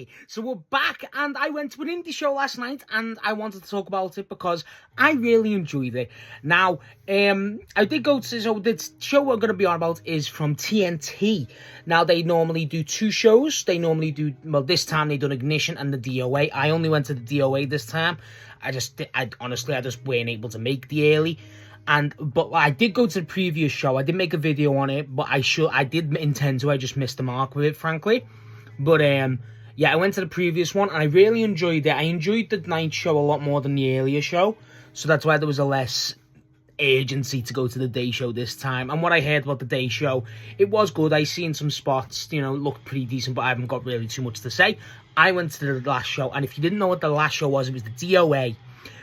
Hey, so we're back, and I went to an indie show last night, and I wanted to talk about it because I really enjoyed it. Now, I did go to, so the show we're going to be on about is from TNT. Now, they normally do two shows. They normally do, well, this time they done Ignition and the DOA. I only went to the DOA this time. Honestly, I just weren't able to make the early. But I did go to the previous show. I did make a video on it, but I did intend to. I just missed the mark with it, frankly. But yeah, I went to the previous one and I really enjoyed it. I enjoyed the night show a lot more than the earlier show, so that's why there was a less urgency to go to the day show this time. And what I heard about the day show, it was good. I seen some spots, it looked pretty decent, but I haven't got really too much to say. I went to the last show, and if you didn't know what the last show was, it was the DOA,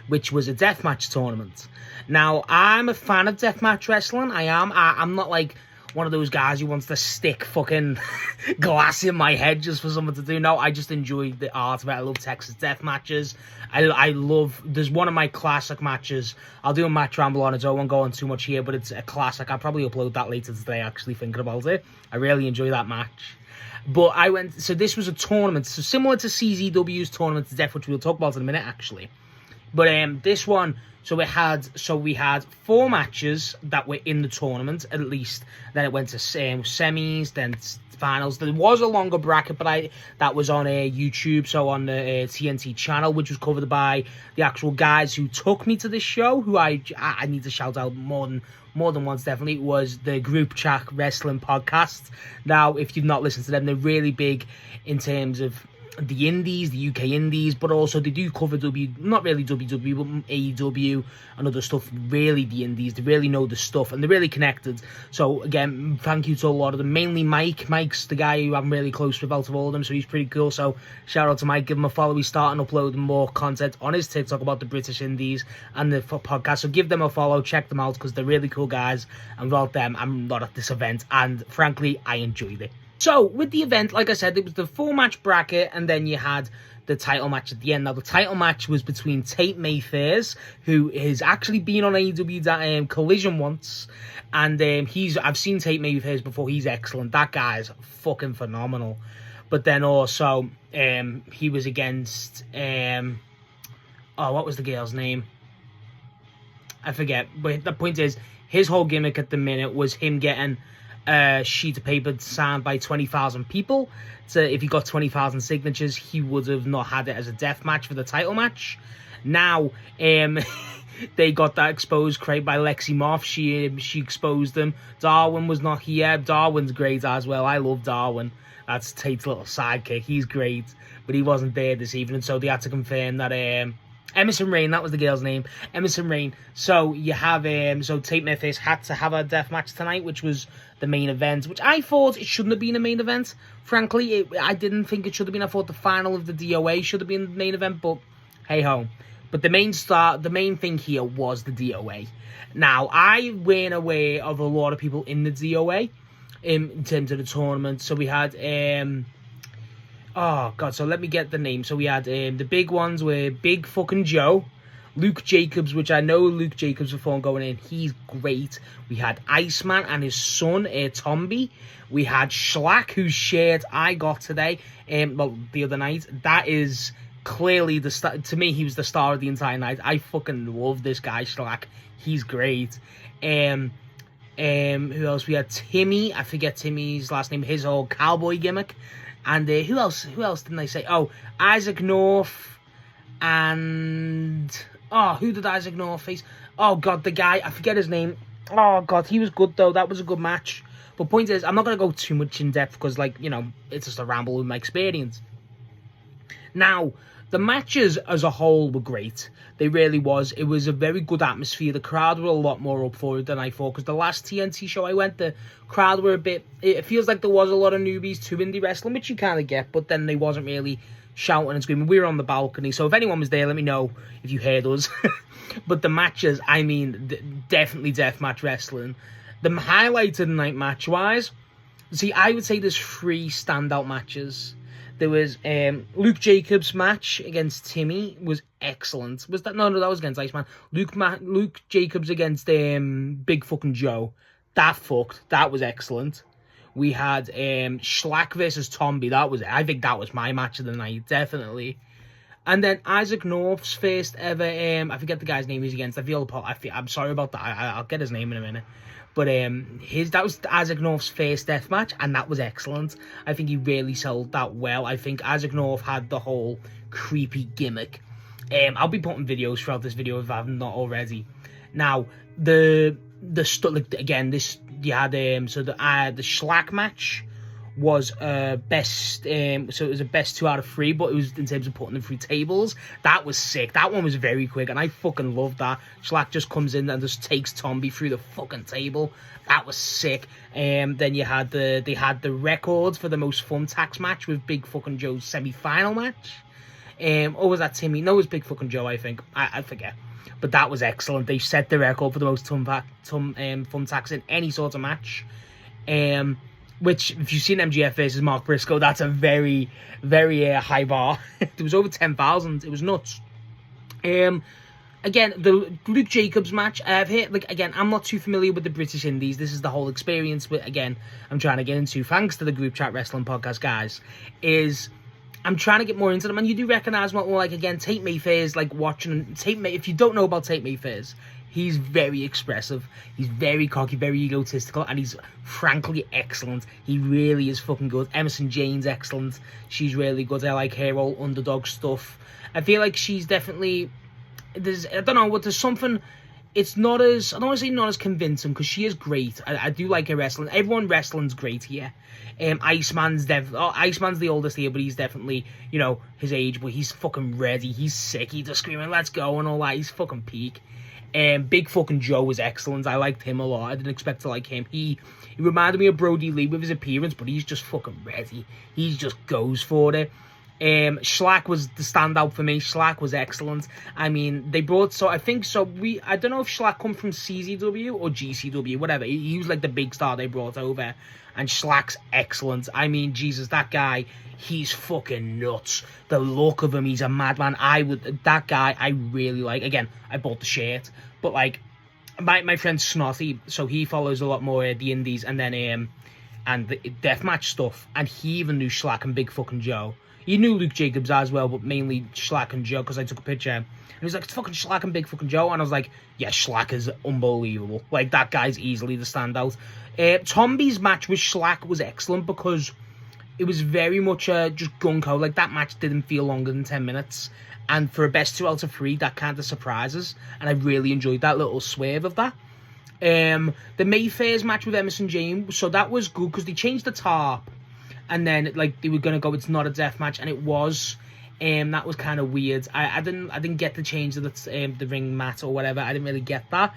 which was a deathmatch tournament. Now, I'm a fan of deathmatch wrestling. I am. I'm not like one of those guys who wants to stick fucking glass in my head just for someone to do. No, I just enjoy the art of it. I love Texas death matches. There's one of my classic matches. I'll do a match ramble on it, so I won't go on too much here, but it's a classic. I'll probably upload that later today, actually, thinking about it. I really enjoy that match. But so this was a tournament, so similar to CZW's Tournament to Death, which we'll talk about in a minute, actually. But this one, we had 4 matches that were in the tournament, at least. Then it went to semis, then finals. There was a longer bracket, but that was on YouTube, so on the TNT channel, which was covered by the actual guys who took me to this show, who I need to shout out more than once, definitely. It was the Group Chat Wrestling Podcast. Now, if you've not listened to them, they're really big in terms of the indies, the UK indies, but also they do cover not really WWE, but AEW and other stuff, really the indies. They really know the stuff, and they're really connected. So, again, thank you to a lot of them, mainly Mike. Mike's the guy who I'm really close with out of all of them, so he's pretty cool. So, shout out to Mike, give him a follow. He's starting uploading more content on his TikTok about the British indies and the podcast, so give them a follow, check them out, because they're really cool guys, and without them, I'm not at this event, and frankly, I enjoyed it. So, with the event, like I said, it was the 4-match bracket, and then you had the title match at the end. Now, the title match was between Tate Mayfairs, who has actually been on AEW Collision once, and I've seen Tate Mayfairs before. He's excellent. That guy's fucking phenomenal. But then also, he was against, what was the girl's name? I forget. But the point is, his whole gimmick at the minute was him getting a sheet of paper signed by 20,000 people. So if he got 20,000 signatures, he would have not had it as a death match for the title match. Now, they got that exposed crate by Lexi Moff. She exposed them. Darwin was not here. Darwin's great as well. I love Darwin. That's Tate's little sidekick. He's great, but he wasn't there this evening, so they had to confirm that Emerson Rain, that was the girl's name, Emerson Rain. So you have so Tate Mayfair had to have a death match tonight, which was the main event, which I thought it shouldn't have been a main event. Frankly, I didn't think it should have been. I thought the final of the DOA should have been the main event, but hey ho. But the main thing here was the DOA. Now, I weren't aware of a lot of people in the DOA in terms of the tournament. So we had oh god, so let me get the name. So we had the big ones were Big fucking Joe, Luke Jacobs, which I know Luke Jacobs before going in. He's great. We had Iceman and his son, Tomby. We had Schlack, whose shirt I got today, the other night. That is clearly the star. To me, he was the star of the entire night. I fucking love this guy, Schlack. He's great. Who else? We had Timmy. I forget Timmy's last name. His whole cowboy gimmick. And who else didn't I say? Oh, Isaac North. And who did Isaac North face? Oh god, the guy, I forget his name. Oh god, he was good though. That was a good match. But point is, I'm not going to go too much in depth because, it's just a ramble with my experience. Now, the matches as a whole were great. They really was. It was a very good atmosphere. The crowd were a lot more up for it than I thought, because the last TNT show I went, the crowd were a bit... It feels like there was a lot of newbies to indie wrestling, which you kind of get, but then they wasn't really shouting and screaming. We were on the balcony, so if anyone was there, let me know if you heard us. But the matches, I mean, definitely deathmatch wrestling. The highlight of the night match-wise, see, I would say there's 3 standout matches. There was Luke Jacobs' match against Timmy was excellent. Was that no? That was against Iceman. Luke Jacobs against Big fucking Joe. That was excellent. We had Schlack versus Tomby. I think that was my match of the night, definitely. And then Isaac North's first ever, I forget the guy's name he's against. I'm sorry about that. I'll get his name in a minute. But that was Isaac North's first death match, and that was excellent. I think he really sold that well. I think Isaac North had the whole creepy gimmick. I'll be putting videos throughout this video if I've not already. Now, the Schlack match was best, so it was a best 2 out of 3, but it was in terms of putting them through tables. That was sick. That one was very quick, and I fucking loved that. Schlack just comes in and just takes Tomby through the fucking table. That was sick. Then they had the records for the most thumbtacks match with Big fucking Joe's semi-final match. Or was that Timmy? No, it was Big fucking Joe, I think. I forget. But that was excellent. They set the record for the most thumbtacks in any sort of match. Which, if you've seen MGF versus Mark Briscoe, that's a very, very high bar. There was over 10,000. It was nuts. Again, the Luke Jacobs match, I'm not too familiar with the British Indies. This is the whole experience, but again, I'm trying to get into, thanks to the Group Chat Wrestling Podcast, guys, I'm trying to get more into them, and you do recognise Tate Mayfair's, if you don't know about Tate Mayfair's, he's very expressive, he's very cocky, very egotistical, and he's frankly excellent. He really is fucking good. Emerson Jane's excellent. She's really good. I like her all underdog stuff. I feel like she's definitely, there's something, it's not as, I don't want to say not as convincing, because she is great. I do like her wrestling. Everyone wrestling's great here. Iceman's the oldest here, but he's definitely, his age, but he's fucking ready. He's sick. He's just screaming, let's go, and all that. He's fucking peak. Big fucking Joe was excellent. I liked him a lot. I didn't expect to like him. He reminded me of Brody Lee with his appearance, but he's just fucking ready. He just goes for it. Schlack was the standout for me. Schlack was excellent. I mean, I don't know if Schlack come from CZW or GCW, whatever. He was like the big star they brought over. And Schlack's excellent. I mean, Jesus, that guy, he's fucking nuts. The look of him, he's a madman. That guy, I really like. Again, I bought the shirt. But, my friend Snotty, so he follows a lot more the indies and then, and the deathmatch stuff. And he even knew Schlack and Big fucking Joe. He knew Luke Jacobs as well, but mainly Schlack and Joe, because I took a picture. And he was like, it's fucking Schlack and Big fucking Joe. And I was like, yeah, Schlack is unbelievable. That guy's easily the standout. Tomby's match with Schlack was excellent because it was very much just gung-ho. That match didn't feel longer than 10 minutes. And for a best 2 out of 3, that kind of surprises. And I really enjoyed that little swerve of that. The Mayfair's match with Emerson James, so that was good because they changed the tarp. And then, they were going to go, it's not a death match, and it was. That was kind of weird. I didn't get the change of the ring mat or whatever. I didn't really get that.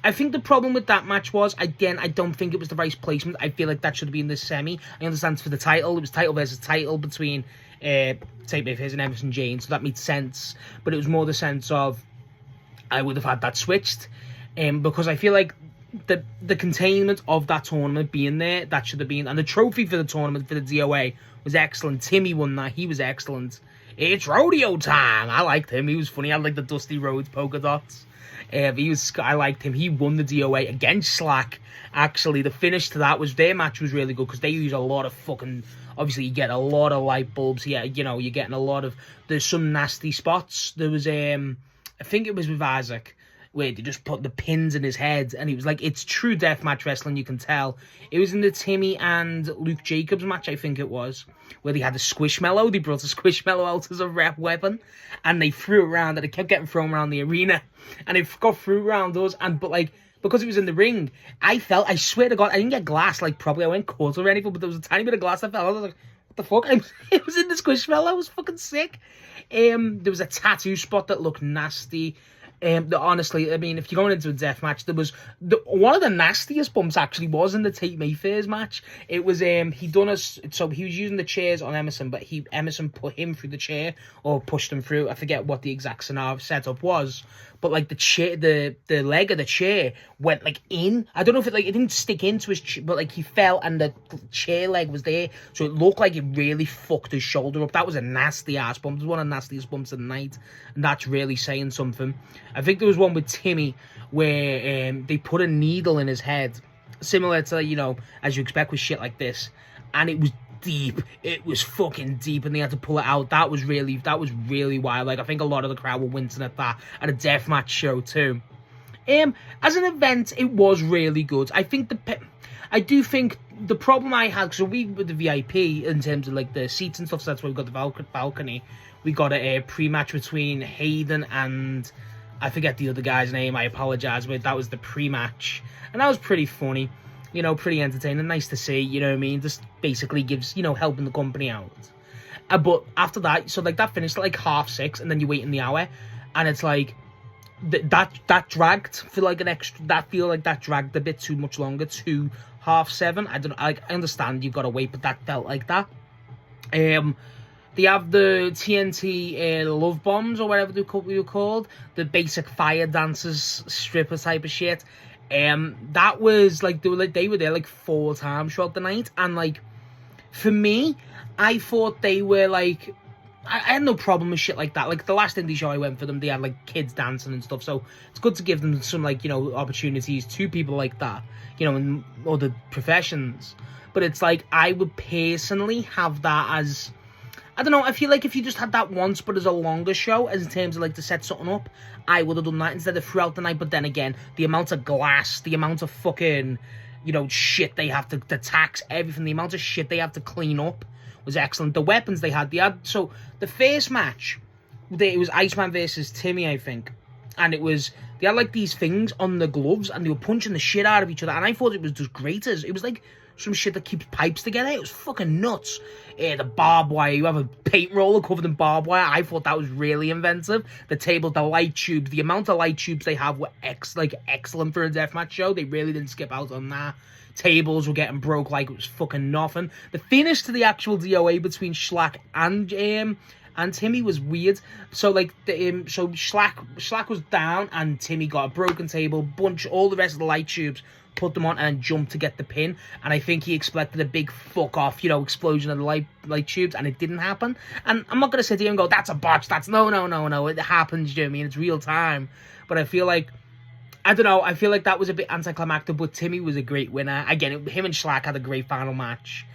I think the problem with that match was, again, I don't think it was the right placement. I feel like that should have been the semi. I understand for the title. It was title versus title between Tate Mayfair and Emerson James, so that made sense. But it was more the sense of, I would have had that switched. Because I feel like the containment of that tournament being there, that should have been, and the trophy for the tournament for the DOA was excellent. Timmy won that. He was excellent. It's rodeo time. I liked him. He was funny. I liked the Dusty Rhodes polka dots. I liked him. He won the DOA against Schlack. Actually, the finish to their match was really good because they use a lot of fucking, obviously you get a lot of light bulbs. Yeah, you're getting a lot of, there's some nasty spots. There was, I think it was with Isaac, where they just put the pins in his head, and he was like, it's true deathmatch wrestling, you can tell. It was in the Timmy and Luke Jacobs match, I think it was, where they had the Squishmallow. They brought a Squishmallow out as a rep weapon, and they threw it around, and it kept getting thrown around the arena, and it got through around us, because it was in the ring, I swear to God, I didn't get glass, probably I went cut or anything, but there was a tiny bit of glass that fell. I was like, what the fuck? It was in the Squishmallow. It was fucking sick. There was a tattoo spot that looked nasty. Honestly, I mean, if you're going into a death match, there was one of the nastiest bumps actually was in the Tate Mayfair's match. It was so he was using the chairs on Emerson, but Emerson put him through the chair or pushed him through. I forget what the exact scenario setup was, but the chair, the leg of the chair went in. I don't know if it didn't stick into his, but he fell and the chair leg was there, so it looked like it really fucked his shoulder up. That was a nasty ass bump. It was one of the nastiest bumps of the night, and that's really saying something. I think there was one with Timmy where they put a needle in his head. similar to, you know, as you expect with shit like this. And it was deep. It was fucking deep, and they had to pull it out. That was really wild. Like, I think a lot of the crowd were wincing at that, at a deathmatch show too. As an event, it was really good. I do think the problem I had, because we with the VIP in terms of like the seats and stuff, so that's why we got the balcony. We got a pre-match between Hayden and I forget the other guy's name. I apologize, but that was the pre-match, and that was pretty funny. You know, pretty entertaining, nice to see, you know what I mean? Just basically gives, you know, helping the company out. But after that, so like that finished at like 6:30, and then you wait in the hour, and it's like, that dragged for like an extra, that dragged a bit too much longer to 7:30. I understand you've got to wait, but that felt like that. They have the TNT love bombs, or whatever they were called, the basic fire dancers, stripper type of shit. That was like they were there like 4 times throughout the night, and like for me, I thought they were like, I had no problem with shit like that. Like the last indie show I went for them, they had like kids dancing and stuff, so it's good to give them some, like, you know, opportunities to people like that, you know, in other professions. But it's like, I would personally have that as, I don't know, I feel like if you just had that once, but as a longer show, as in terms of like to set something up, I would have done that instead of throughout the night. But then again, the amount of glass, the amount of fucking, you know, shit they have to, the tax, everything, the amount of shit they have to clean up was excellent. The weapons they had, so the first match, it was Iceman versus Timmy, I think. And they had like these things on the gloves, and they were punching the shit out of each other. And I thought it was just graters. It was like some shit that keeps pipes together. It was fucking nuts. The barbed wire, you have a paint roller covered in barbed wire. I thought that was really inventive. The table, the light tubes, the amount of light tubes they have were excellent for a deathmatch show. They really didn't skip out on that. Tables were getting broke like it was fucking nothing. The finish to the actual DOA between Schlack and Timmy was weird. So like so Schlack was down, and Timmy got a broken table, all the rest of the light tubes, put them on, and jumped to get the pin. And I think he expected a big fuck off, you know, explosion of the light tubes, and it didn't happen. And I'm not gonna sit here and go, that's a botch, that's no, it happens, you know what I mean? It's real time. But I feel like, I don't know, I feel like that was a bit anticlimactic, but Timmy was a great winner. Again, him and Schlack had a great final match.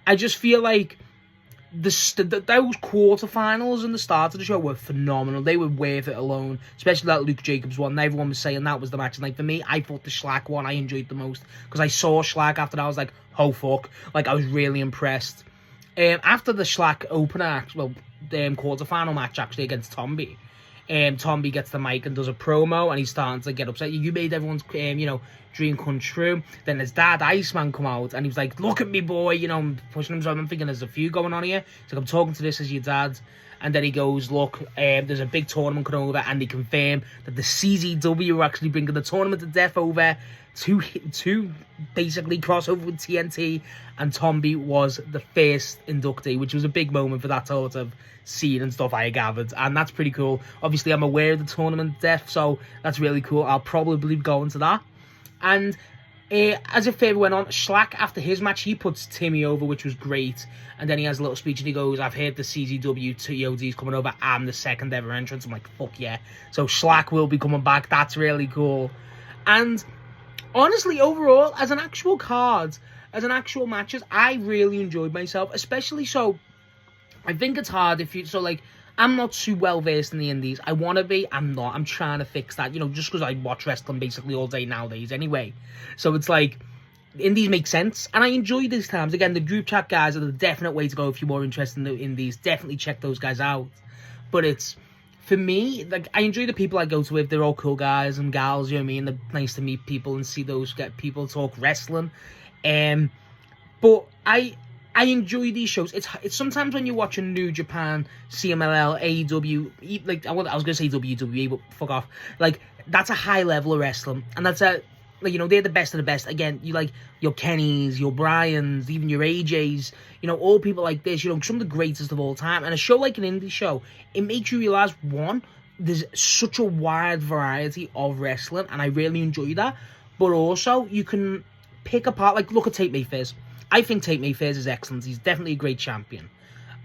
I just feel like those quarterfinals and the start of the show were phenomenal. They were worth it alone, especially that Luke Jacobs one. Everyone was saying that was the match, and like for me, I thought the Schlack one I enjoyed the most, because I saw Schlack after that. I was like, oh fuck, like I was really impressed. After the Schlack opener, quarterfinal match actually against Tomby, Tomby gets the mic and does a promo, and he's starting to get upset. You made everyone's dream come true. Then his dad, Iceman, come out, and he was like, look at me, boy, you know, I'm pushing him. So I'm thinking there's a few going on here. He's like, I'm talking to this as your dad. And then he goes, look, there's a big tournament coming over, and they confirm that the CZW are actually bringing the tournament of death over to basically cross over with TNT, and Tomby was the first inductee, which was a big moment for that sort of scene and stuff, I gathered, and that's pretty cool. Obviously, I'm aware of the tournament of death, so that's really cool. I'll probably go into that. And as it further went on, Schlack, after his match, he puts Timmy over, which was great. And then he has a little speech, and he goes, I've heard the CZW TOD's coming over. I'm the second ever entrant. I'm like, fuck yeah. So Schlack will be coming back. That's really cool. And honestly, overall, as an actual card, as an actual matches, I really enjoyed myself. Especially so, I think it's hard if you... So, like, I'm not too well-versed in the indies. I want to be. I'm not. I'm trying to fix that, you know, just because I watch wrestling basically all day nowadays anyway. So it's like, indies make sense, and I enjoy these times. Again, the group chat guys are the definite way to go if you're more interested in the indies. Definitely check those guys out. But it's, for me, like, I enjoy the people I go to with. They're all cool guys and gals, you know what I mean? They're nice to meet people and see those people talk wrestling. But I enjoy these shows. It's sometimes when you're watching New Japan, CMLL, AEW, like, I was going to say WWE, but fuck off. Like, that's a high level of wrestling. And that's like, you know, they're the best of the best. Again, you like your Kennys, your Bryans, even your AJs, you know, all people like this, you know, some of the greatest of all time. And a show like an indie show, it makes you realize, one, there's such a wide variety of wrestling, and I really enjoy that. But also, you can pick apart, like, look at Tate Mayfair's. I think Tate Mayfair's is excellent. He's definitely a great champion.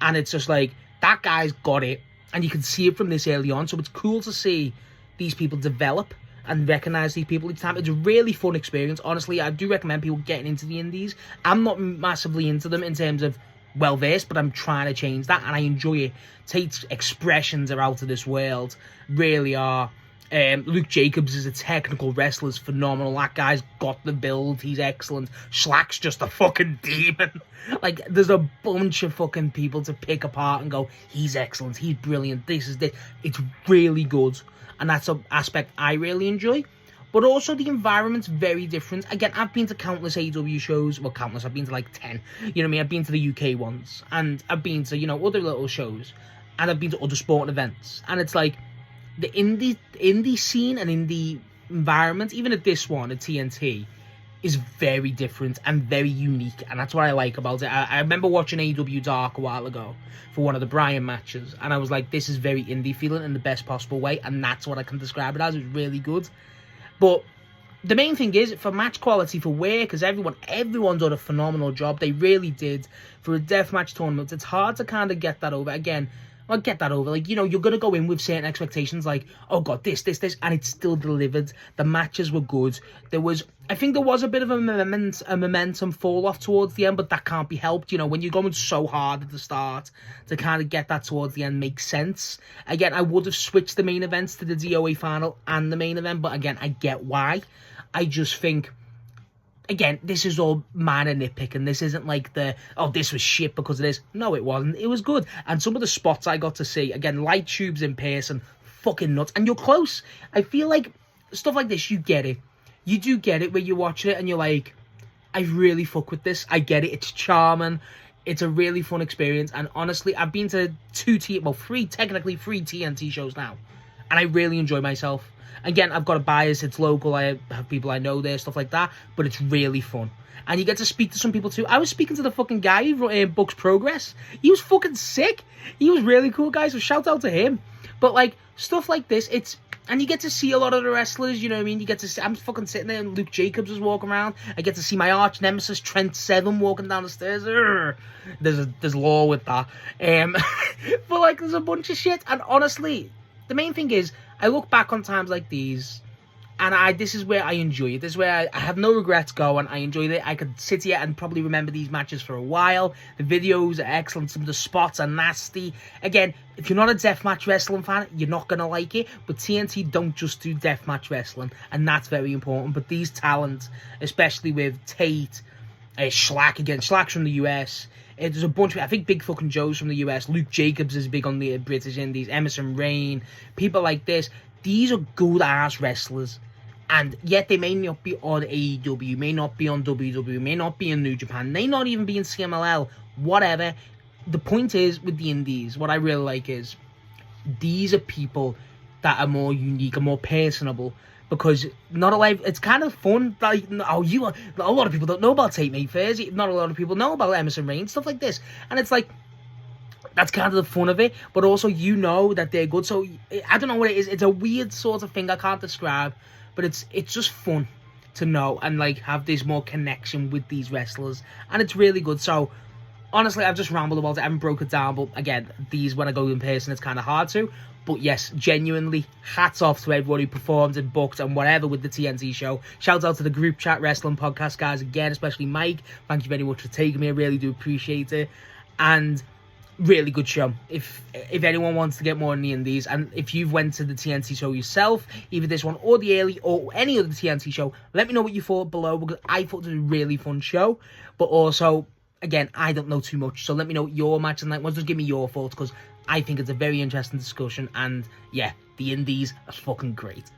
And it's just like, that guy's got it. And you can see it from this early on. So it's cool to see these people develop and recognize these people each time. It's a really fun experience. Honestly, I do recommend people getting into the indies. I'm not massively into them in terms of well-versed, but I'm trying to change that, and I enjoy it. Tate's expressions are out of this world, really are. Luke Jacobs is a technical wrestler, is phenomenal. That guy's got the build, he's excellent. Schlack's just a fucking demon. Like, there's a bunch of fucking people to pick apart and go, he's excellent, he's brilliant, this is this. It's really good, and that's an aspect I really enjoy. But also the environment's very different. Again, I've been to countless AEW shows. Well, countless. I've been to like 10. You know what I mean? I've been to the UK ones. And I've been to, you know, other little shows. And I've been to other sporting events. And it's like, the indie scene and indie environment, even at this one, at TNT, is very different and very unique. And that's what I like about it. I remember watching AEW Dark a while ago for one of the Bryan matches. And I was like, this is very indie feeling in the best possible way. And that's what I can describe it as. It was really good. But the main thing is, for match quality, for work, because everyone did a phenomenal job. They really did. For a deathmatch tournament, it's hard to kind of get that over. Again, I'll get that over. Like, you know, you're going to go in with certain expectations, like, oh god, this, and it's still delivered. The matches were good. I think there was a bit of a momentum fall off towards the end, but that can't be helped. You know, when you're going so hard at the start, to kind of get that towards the end makes sense. Again, I would have switched the main events to the DOA final and the main event, but again, I get why. I just think, again, this is all minor nitpicking. This isn't like this was shit because of this. No, it wasn't. It was good. And some of the spots I got to see, again, light tubes in person, fucking nuts. And you're close. I feel like stuff like this, you get it. You do get it when you're watching it and you're like, I really fuck with this. I get it. It's charming. It's a really fun experience. And honestly, I've been to three TNT shows now. And I really enjoy myself. Again, I've got a bias, it's local, I have people I know there, stuff like that, but it's really fun. And you get to speak to some people too. I was speaking to the fucking guy who books Progress. He was fucking sick. He was really cool, guys, so shout out to him. But, like, stuff like this, and you get to see a lot of the wrestlers, you know what I mean? You get to see, I'm fucking sitting there and Luke Jacobs is walking around. I get to see my arch nemesis, Trent Seven, walking down the stairs. Urgh. There's law with that. But, like, there's a bunch of shit, and honestly, the main thing is, I look back on times like these, and this is where I enjoy it. This is where I have no regrets going. I enjoyed it. I could sit here and probably remember these matches for a while. The videos are excellent. Some of the spots are nasty. Again, if you're not a deathmatch wrestling fan, you're not going to like it. But TNT don't just do deathmatch wrestling, and that's very important. But these talents, especially with Tate, Schlack, again, Schlack's from the US. There's a bunch of, I think Big fucking Joe's from the US. Luke Jacobs is big on the British Indies. Emerson Rain. People like this. These are good-ass wrestlers. And yet they may not be on AEW, may not be on WWE, may not be in New Japan, may not even be in CMLL, whatever. The point is, with the indies, what I really like is, these are people that are more unique and more personable. Because not a lot, it's kind of fun. Like, a lot of people don't know about Tate Mayfair's. Not a lot of people know about Emerson Rain, stuff like this. And it's like, that's kind of the fun of it. But also, you know that they're good. So, I don't know what it is. It's a weird sort of thing I can't describe. But it's just fun to know and, like, have this more connection with these wrestlers. And it's really good. So, honestly, I've just rambled about it. I haven't broke it down. But, again, these, when I go in person, it's kind of hard to. But yes, genuinely, hats off to everybody who performed and booked and whatever with the TNT show. Shout out to the group chat wrestling podcast guys again, especially Mike. Thank you very much for taking me. I really do appreciate it. And really good show. If anyone wants to get more in the indies, and if you've went to the TNT show yourself, either this one or the early or any other TNT show, let me know what you thought below, because I thought it was a really fun show. But also, again, I don't know too much, so let me know what your match and night was. Just give me your thoughts, because I think it's a very interesting discussion, and yeah, the indies are fucking great.